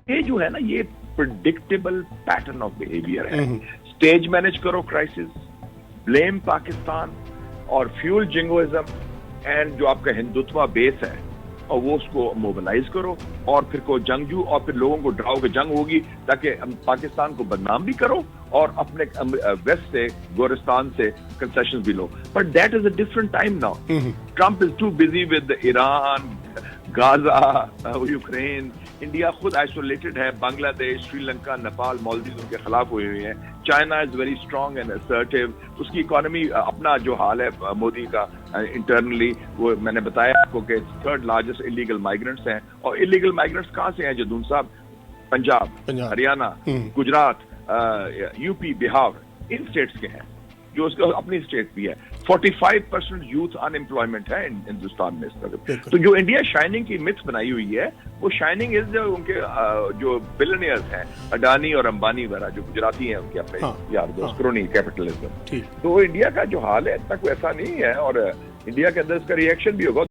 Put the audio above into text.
ये जो है ना, ये प्रिडिक्टेबल पैटर्न ऑफ बिहेवियर है। स्टेज मैनेज करो क्राइसिस, ब्लेम पाकिस्तान और फ्यूल जिंगोइज्म एंड जो आपका हिंदुत्व बेस है, और वो उसको मोबिलाइज करो और फिर को जंगजू और फिर लोगों को डराओ कि जंग होगी, ताकि पाकिस्तान को बदनाम भी करो और अपने वेस्ट से, गोरिस्तान से कंसेशन भी लो। But that is a different time now. Trump is too busy with Iran, Gaza, Ukraine. India खुद आइसोलेटेड है, बांग्लादेश, श्रीलंका, नेपाल, मालदीव उनके खिलाफ हुए हुए हैं। China is very strong and assertive. उसकी इकोनॉमी अपना जो हाल है मोदी का इंटरनली, वो मैंने बताया आपको कि 3rd लार्जेस्ट इलीगल माइग्रेंट्स हैं। और इलीगल माइग्रेंट्स कहाँ से हैं जदून साहब? पंजाब, हरियाणा, गुजरात, यूपी, बिहार, इन स्टेट्स के हैं, जो उसका अपनी स्टेट भी है। 45% यूथ अनएम्प्लॉयमेंट है हिंदुस्तान में इस वक्त। तो जो इंडिया शाइनिंग की मिथ बनाई हुई है, वो शाइनिंग इज उनके जो बिलियनियर्स हैं, अडानी और अंबानी वगैरह, जो गुजराती हैं उनके अपने यार दोस्त, क्रोनी कैपिटलिज्म। तो इंडिया का जो हाल है इतना कोई ऐसा नहीं है, और इंडिया के अंदर इसका रिएक्शन भी होगा।